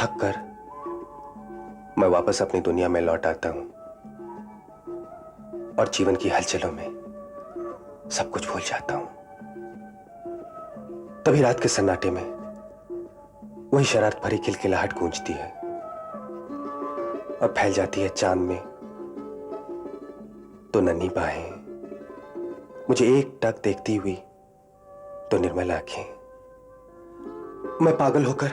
थक कर मैं वापस अपनी दुनिया में लौट आता हूं और जीवन की हलचलों में सब कुछ भूल जाता हूं। तभी रात के सन्नाटे में वही शरारत भरी खिलखिलाहट गूंजती है और फैल जाती है चांद में तो नन्ही बाहें मुझे एक टक देखती हुई तो निर्मल आंखें। मैं पागल होकर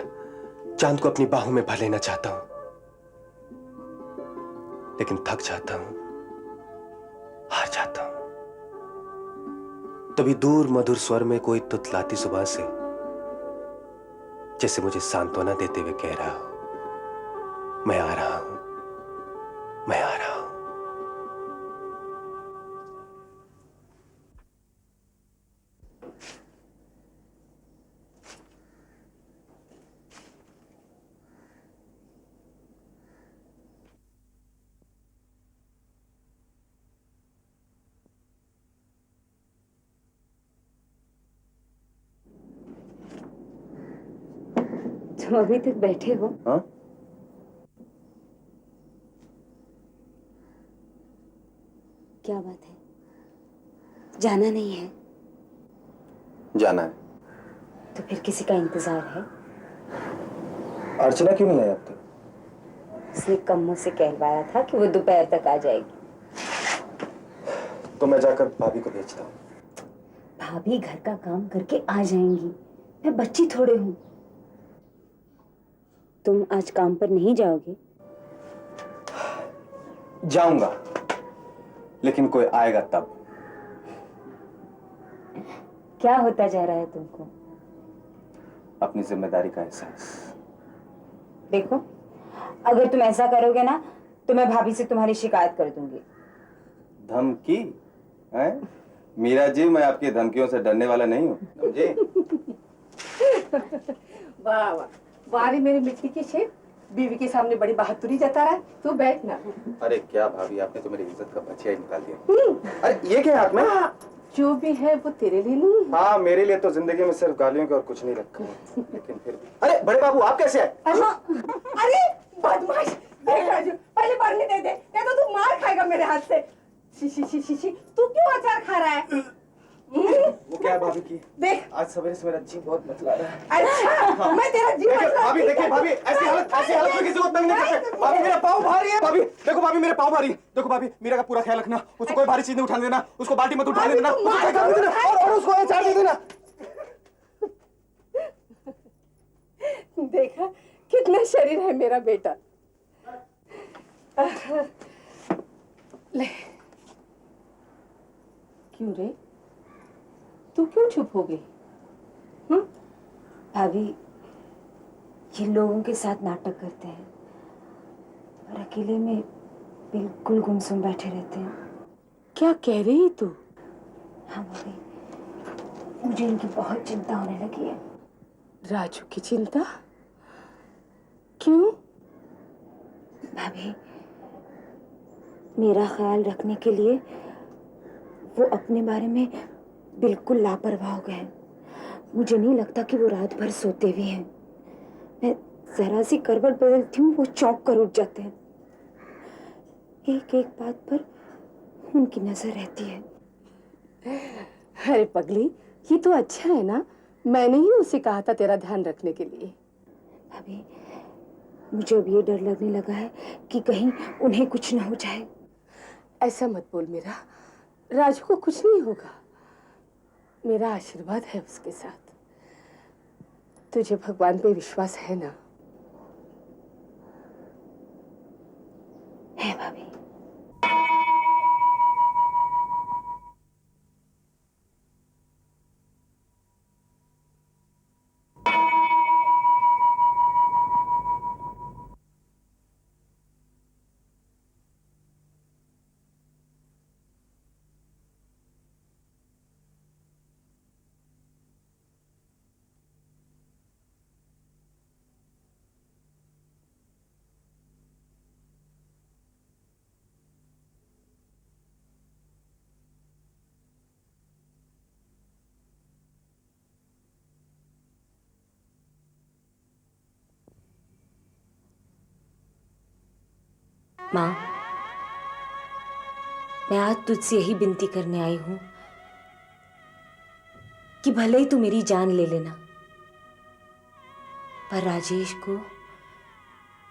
चांद को अपनी बाहों में भर लेना चाहता हूं, लेकिन थक जाता हूं, हार जाता हूं। तभी दूर मधुर स्वर में कोई तुतलाती सुबह से जैसे मुझे सांत्वना देते हुए कह रहा हो, मैं आ रहा हूं, मैं आ रहा हूं। तुम अभी तक बैठे हो? हाँ? क्या बात है? जाना नहीं है? जाना है। तो फिर किसी का इंतजार है? अर्चना क्यों नहीं आई अब तक? उसने कम्मों से कहलवाया था कि वो दोपहर तक आ जाएगी। तो मैं जाकर भाभी को भेजता हूँ। भाभी घर का काम करके आ जाएंगी, मैं बच्ची थोड़े हूँ। तुम आज काम पर नहीं जाओगे? जाऊंगा, लेकिन कोई आएगा तब। क्या होता जा रहा है तुमको? अपनी जिम्मेदारी का एहसास। देखो, अगर तुम ऐसा करोगे ना तो मैं भाभी से तुम्हारी शिकायत कर दूंगी। धमकी? हैं? मीरा जी, मैं आपकी धमकियों से डरने वाला नहीं हूँ, समझे? वाह वाह वाह रे मेरी मिट्टी की शेप, बीवी के सामने बड़ी बहादुरी जता रहा है। तू बैठ ना। अरे क्या भाभी, आपने तो मेरी इज्जत का भजिया ही निकाल दिया। अरे ये क्या हाथ में? जो भी है वो तेरे लिए नहीं है। हाँ, मेरे लिए तो जिंदगी में सिर्फ गालियों के और कुछ नहीं रखा है। लेकिन फिर भी। अरे बड़े बाबू, आप कैसे आए? अरे बदमाश, देख राजू, पहले पानी दे दे, नहीं तो तू मार खाएगा मेरे हाथ से। शी शी शी शी, तू क्यों अचार खा रहा है? वो क्या है भाभी की? देख, आज सवेरे से मेरा जी बहुत बतला रहा है। अच्छा, मैं तेरा जीवन भाभी देखिए, भाभी ऐसी हालत में किसी को तंग नहीं करते। भाभी मेरा पाँव भारी है। भाभी देखो, भाभी मेरे पाँव भारी है। देखो भाभी, मीरा का पूरा ख्याल रखना, उसको कोई भारी चीज नहीं उठाने देना, उसको बाल्टी मत उठाने देना, और उसको अचार दे देना। देखा कितना शरीर है मेरा बेटा। ले, क्यों रे, तू क्यों चुप हो गई? भाभी, ये लोगों के साथ नाटक करते हैं और अकेले में बिल्कुल गुमसुम बैठे रहते हैं। क्या कह रही तू? हाँ भाभी, मुझे इनकी बहुत चिंता होने लगी है। राजू की चिंता? क्यों? भाभी, मेरा ख्याल रखने के लिए वो अपने बारे में बिल्कुल लापरवाह हो गए हैं। मुझे नहीं लगता कि वो रात भर सोते भी हैं। मैं जरा सी करवट बदलती हूँ, वो चौंक कर उठ जाते हैं। एक एक बात पर उनकी नजर रहती है। अरे पगली, ये तो अच्छा है ना, मैंने ही उसे कहा था तेरा ध्यान रखने के लिए। भाभी, मुझे अब ये डर लगने लगा है कि कहीं उन्हें कुछ ना हो जाए। ऐसा मत बोल मेरा, राजू को कुछ नहीं होगा। मेरा आशीर्वाद है उसके साथ। तुझे भगवान पे विश्वास है ना? है भाभी। माँ, मैं आज तुझसे यही विनती करने आई हूं कि भले ही तू मेरी जान ले लेना, पर राजेश को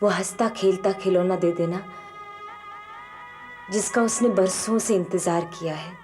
वो हंसता खेलता खिलौना दे देना जिसका उसने बरसों से इंतजार किया है।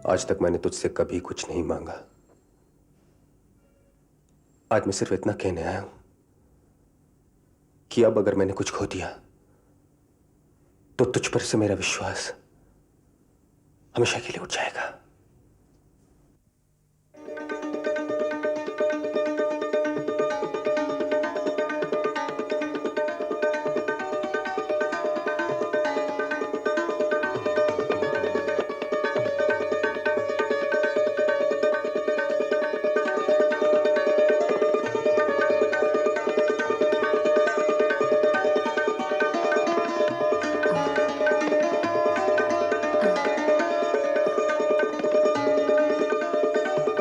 आज तक मैंने तुझसे कभी कुछ नहीं मांगा। आज मैं सिर्फ इतना कहने आया हूं कि अब अगर मैंने कुछ खो दिया तो तुझ पर से मेरा विश्वास हमेशा के लिए उठ जाएगा।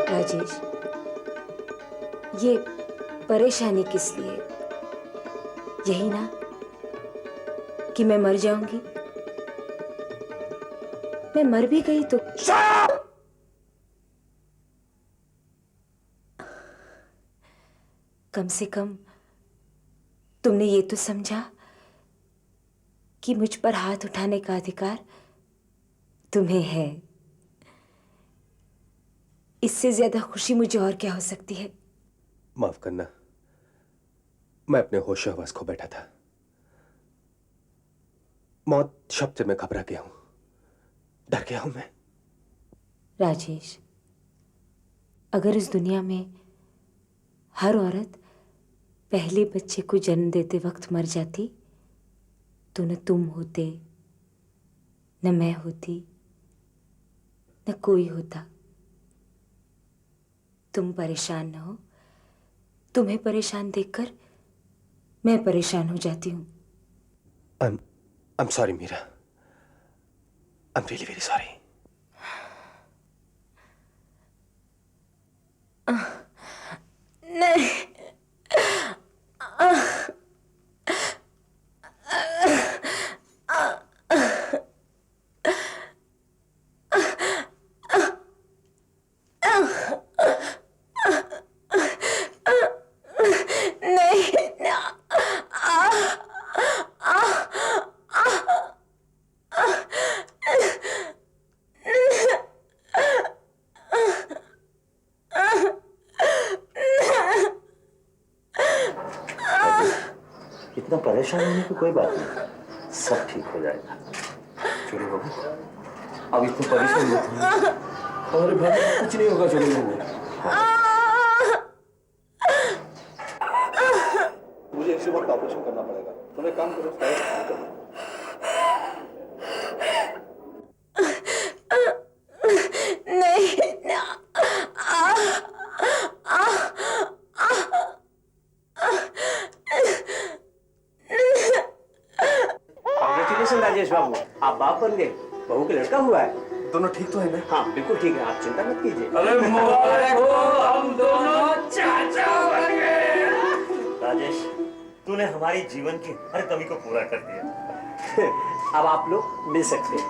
राजेश, ये परेशानी किस लिए? यही ना कि मैं मर जाऊंगी। मैं मर भी गई तो कम से कम तुमने ये तो समझा कि मुझ पर हाथ उठाने का अधिकार तुम्हें है। इससे ज्यादा खुशी मुझे और क्या हो सकती है? माफ करना, मैं अपने होश हवास खो बैठा था। मौत शब्द से मैं घबरा गया हूं, डर गया हूं मैं। राजेश, अगर इस दुनिया में हर औरत पहले बच्चे को जन्म देते वक्त मर जाती तो न तुम होते, न मैं होती, न कोई होता। तुम परेशान न हो, तुम्हें परेशान देखकर मैं परेशान हो जाती हूं। I'm sorry, Meera. I'm really very sorry। नहीं। इतना परेशान होने की कोई बात नहीं, सब ठीक हो जाएगा। चोरी बाबू, अब इतना परेशान मत हो। हमारे भाई को कुछ नहीं होगा चोरी बाबू। मुझे इसी वक्त ऑपरेशन करना पड़ेगा। तुम एक काम करो, राजेश बाबू, आप बाप बन गए, बहू के लड़का हुआ है। दोनों ठीक तो है ना? हाँ बिल्कुल ठीक है, आप चिंता मत कीजिए। अरे मुबारक हो, हम दोनों चाचा बन गए। राजेश, तूने हमारी जीवन की हर कमी को पूरा कर दिया। अब आप लोग मिल सकते हैं।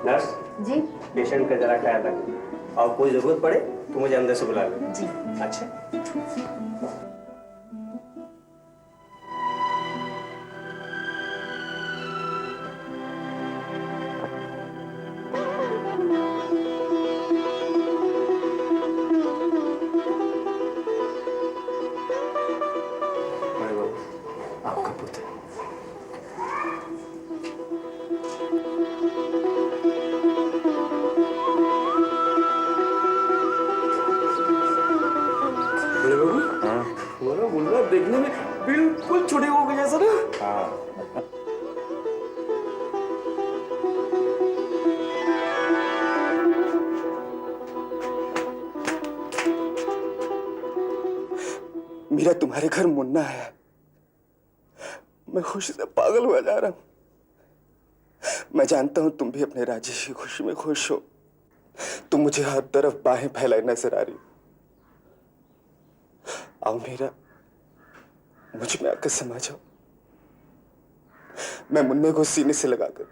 नर्स जी, पेशेंट का जरा ख्याल रखिए। और कोई जरूरत पड़े तो मुझे अंदर से बुला लो। जी। अच्छा। आपका पुत्र। बड़े बाबू, हमारा मुन्ना देखने में बिल्कुल छोटे बाबू के जैसा ना। हाँ। मीरा, तुम्हारे घर मुन्ना है, मैं खुशी से पागल हुआ जा रहा हूं। मैं जानता हूं तुम भी अपने राजेश की खुशी में खुश हो। तुम मुझे हर तरफ बाहें फैलाए नजर आ रही हो। आओ मीरा, मुझ में आकर समा जाओ। मैं मुन्ने को सीने से लगाकर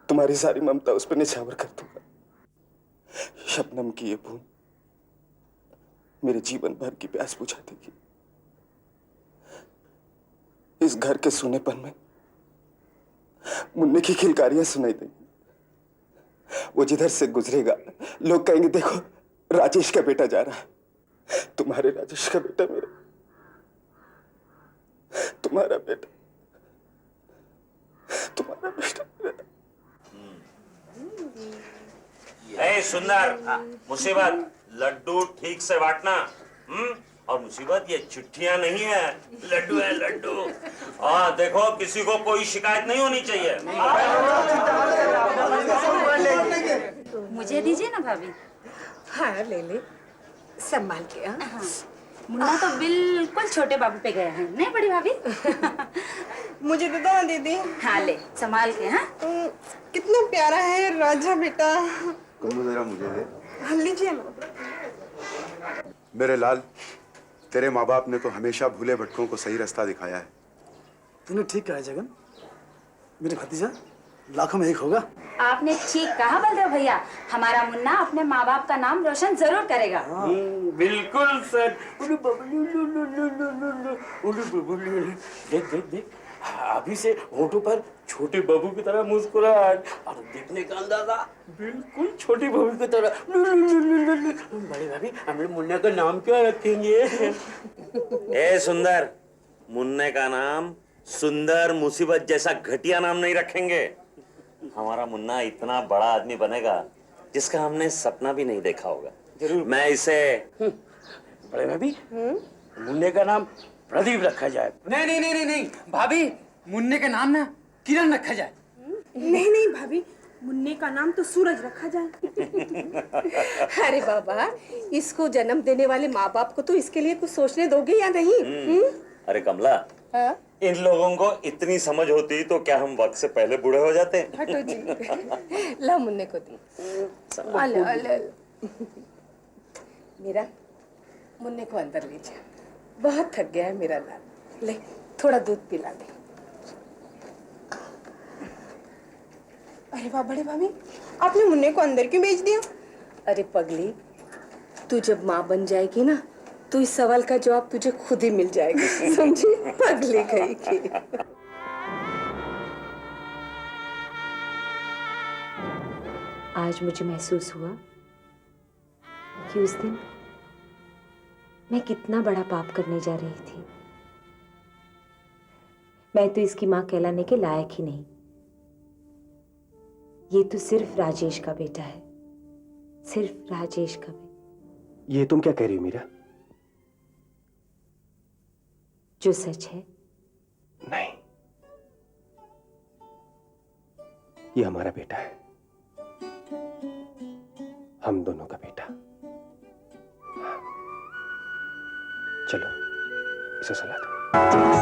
तुम्हारी सारी ममता उस पर निछावर कर दूंगा। शबनम की ये बूंद मेरे जीवन भर की प्यास बुझा देगी। इस घर के सूनेपन में मुन्ने की खिलकारियां सुनाई देंगी। वो जिधर से गुजरेगा लोग कहेंगे, देखो राजेश का बेटा जा रहा है। तुम्हारे राजेश का बेटा मेरा, तुम्हारा बेटा, तुम्हारा बेटा मेरा। ए सुंदर, मुसीबत लड्डू ठीक से बांटना। और मुसीबत ये चिट्ठियां नहीं है, लड्डू है लड्डू। हाँ देखो, किसी को कोई शिकायत नहीं होनी चाहिए। मुझे दीजिए ना भाभी। हाँ ले ले, संभाल के। हाँ। मुन्ना तो बिल्कुल छोटे बाबू पे गया है, नहीं बड़ी भाभी? मुझे दे दो ना दीदी। हाँ ले, संभाल के। हाँ कितना प्यारा है राजा बेटा। जरा मुझे दे। हाँ लीजिए ना। मेरे लाल, तेरे माँ बाप ने तो हमेशा भूले भटकों को सही रास्ता दिखाया है। तूने ठीक कहा जगन, मेरे भतीजा लाखों में एक होगा। आपने ठीक कहा बलदेव भैया, हमारा मुन्ना अपने माँ बाप का नाम रोशन जरूर करेगा। बिल्कुल सर। देख देख देख, अभी से होठों पर छोटे बाबू की तरह मुस्कुराहट, और देखने का अंदाजा बिल्कुल छोटे बाबू की तरह। बड़े भाभी, हम मुन्ना का नाम क्या रखेंगे? ए सुंदर, मुन्ने का नाम सुंदर मुसीबत जैसा घटिया नाम नहीं रखेंगे। हमारा मुन्ना इतना बड़ा आदमी बनेगा जिसका हमने सपना भी नहीं देखा होगा। जरूर। मैं इसे बड़े भाभी, मुन्ने का नाम प्रदीप रखा जाए। नहीं नहीं नहीं नहीं भाभी, मुन्ने का नाम ना किरण रखा जाए। नहीं नहीं भाभी, मुन्ने का नाम तो सूरज रखा जाए। अरे बाबा, इसको जन्म देने वाले माँ बाप को तो इसके लिए कुछ सोचने दोगे या नहीं? अरे कमला, हाँ? इन लोगों को इतनी समझ होती तो क्या हम वक्त से पहले बूढ़े हो जाते? हटो जी। ला मुन्ने को दी। अले। मेरा मुन्ने को अंदर ले जा, बहुत थक गया है मेरा लाल। ले थोड़ा दूध पिला दे। अरे वाह बड़े भाभी, आपने मुन्ने को अंदर क्यों भेज दिया? अरे पगली, तू जब माँ बन जाएगी ना तो इस सवाल का जवाब तुझे खुद ही मिल जाएगा। समझी? पगली कहीं की। आज मुझे महसूस हुआ कि उस दिन मैं कितना बड़ा पाप करने जा रही थी। मैं तो इसकी मां कहलाने के लायक ही नहीं। ये तो सिर्फ राजेश का बेटा है, सिर्फ राजेश का बेटा। ये तुम क्या कह रही हो मीरा? जो सच है। नहीं, ये हमारा बेटा है, हम दोनों का बेटा। चलो इसे सुला दो।